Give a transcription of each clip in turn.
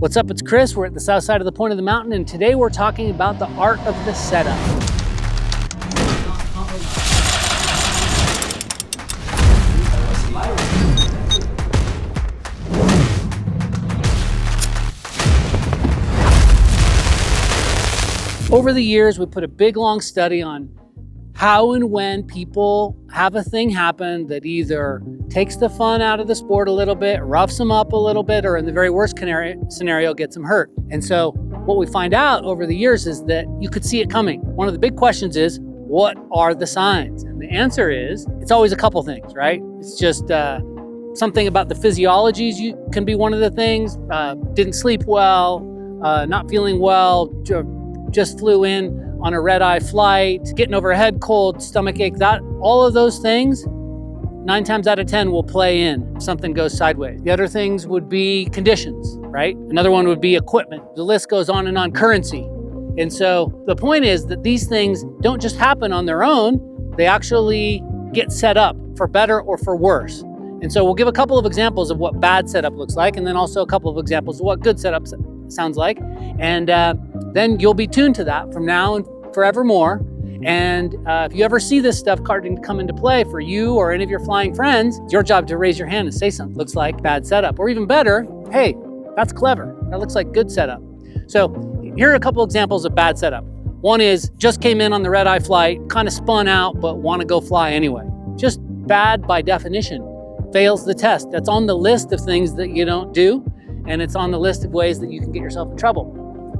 What's up, it's Chris. We're at the south side of the point of the mountain, and today we're talking about the art of the setup. Over the years, we put a big long study on how and when people have a thing happen that either takes the fun out of the sport a little bit, roughs them up a little bit, or in the very worst scenario, gets them hurt. And so what we find out over the years is that you could see it coming. One of the big questions is, what are the signs? And the answer is, it's always a couple things, right? It's just something about the physiologies can be one of the things. Didn't sleep well, not feeling well, just flew in on a red-eye flight, getting over a head cold, stomach ache, that all of those things, 9 times out of 10 will play in if something goes sideways. The other things would be conditions, right? Another one would be equipment. The list goes on and on, currency. And so the point is that these things don't just happen on their own, they actually get set up for better or for worse. And so we'll give a couple of examples of what bad setup looks like, and then also a couple of examples of what good setup sounds like. And then you'll be tuned to that from now and forevermore. And if you ever see this stuff starting to come into play for you or any of your flying friends, it's your job to raise your hand and say something. Looks like bad setup. Or even better, hey, that's clever. That looks like good setup. So here are a couple examples of bad setup. One is just came in on the red-eye flight, kind of spun out, but want to go fly anyway. Just bad by definition. Fails the test. That's on the list of things that you don't do, and it's on the list of ways that you can get yourself in trouble.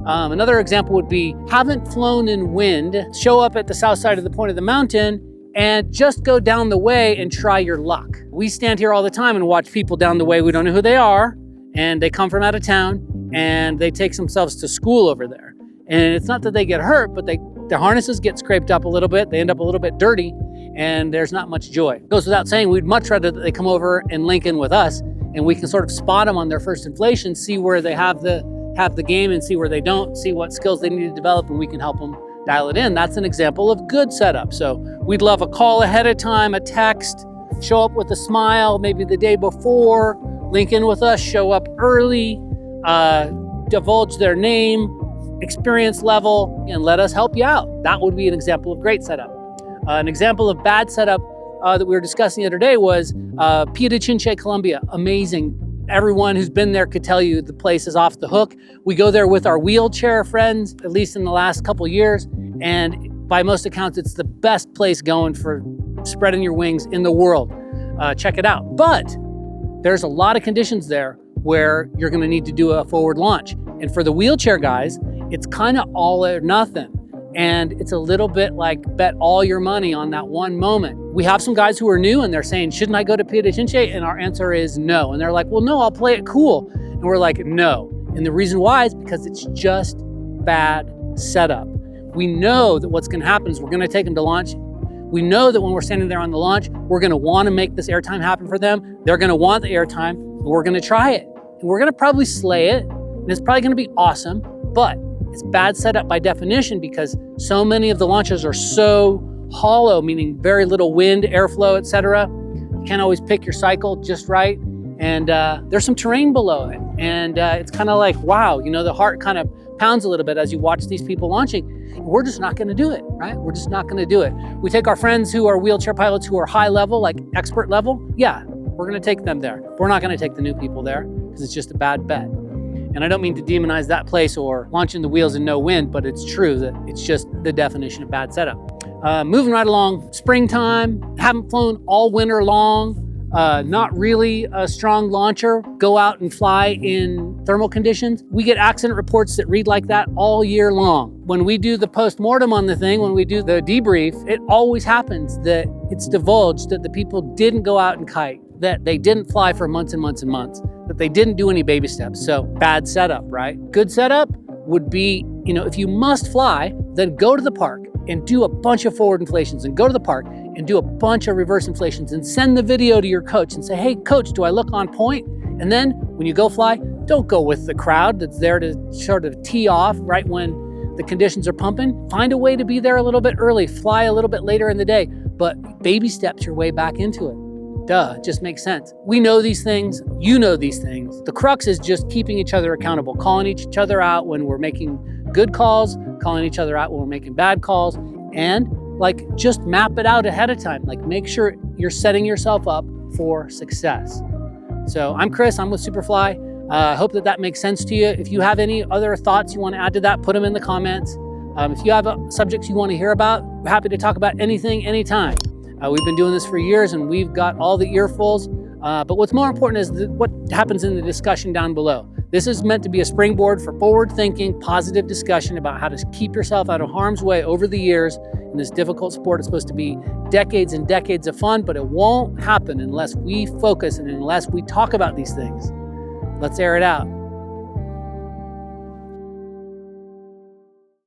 Another example would be, haven't flown in wind, show up at the south side of the point of the mountain, and just go down the way and try your luck. We stand here all the time and watch people down the way. We don't know who they are, and they come from out of town, and they take themselves to school over there. And it's not that they get hurt, but their harnesses get scraped up a little bit, they end up a little bit dirty, and there's not much joy. It goes without saying, we'd much rather that they come over and link in with us, and we can sort of spot them on their first inflation, see where they have the game and see where they don't, see what skills they need to develop, and we can help them dial it in. That's an example of good setup. So we'd love a call ahead of time, a text, show up with a smile, maybe the day before, link in with us, show up early, divulge their name, experience level, and let us help you out. That would be an example of great setup. An example of bad setup that we were discussing the other day was Pia de Chinche, Colombia. Amazing. Everyone who's been there could tell you the place is off the hook. We go there with our wheelchair friends, at least in the last couple years, and by most accounts, it's the best place going for spreading your wings in the world. Check it out. But there's a lot of conditions there where you're gonna need to do a forward launch. And for the wheelchair guys, it's kind of all or nothing. And it's a little bit like bet all your money on that one moment. We have some guys who are new and they're saying, shouldn't I go to Pia de Chinche? And our answer is no. And they're like, well, no, I'll play it cool. And we're like, no. And the reason why is because it's just bad setup. We know that what's gonna happen is we're gonna take them to launch. We know that when we're standing there on the launch, we're gonna wanna make this airtime happen for them. They're gonna want the airtime, and we're gonna try it. And we're gonna probably slay it, and it's probably gonna be awesome, but it's bad setup by definition because so many of the launches are so hollow, meaning very little wind, airflow, etc. You can't always pick your cycle just right. And there's some terrain below it. And it's kind of like, wow, you know, the heart kind of pounds a little bit as you watch these people launching. We're just not gonna do it, right? We're just not gonna do it. We take our friends who are wheelchair pilots who are high level, like expert level. Yeah, we're gonna take them there. We're not gonna take the new people there because it's just a bad bet. And I don't mean to demonize that place or launching the wheels in no wind, but it's true that it's just the definition of bad setup. Moving right along, springtime, haven't flown all winter long, not really a strong launcher, go out and fly in thermal conditions. We get accident reports that read like that all year long. When we do the post-mortem on the thing, when we do the debrief, it always happens that it's divulged that the people didn't go out and kite, that they didn't fly for months and months and months, that they didn't do any baby steps. So bad setup, right? Good setup would be, you know, if you must fly, then go to the park and do a bunch of forward inflations, and go to the park and do a bunch of reverse inflations, and send the video to your coach and say, hey coach, do I look on point? And then when you go fly, don't go with the crowd that's there to sort of tee off right when the conditions are pumping. Find a way to be there a little bit early, fly a little bit later in the day, but baby steps your way back into it. Duh, it just makes sense. We know these things, you know these things. The crux is just keeping each other accountable, calling each other out when we're making good calls, calling each other out when we're making bad calls, and like just map it out ahead of time. Like make sure you're setting yourself up for success. So I'm Chris, I'm with Superfly. I hope that makes sense to you. If you have any other thoughts you want to add to that, put them in the comments. If you have subjects you want to hear about, we're happy to talk about anything, anytime. We've been doing this for years and we've got all the earfuls. But what's more important is what happens in the discussion down below. This is meant to be a springboard for forward-thinking, positive discussion about how to keep yourself out of harm's way over the years in this difficult sport. It's supposed to be decades and decades of fun, but it won't happen unless we focus and unless we talk about these things. Let's air it out.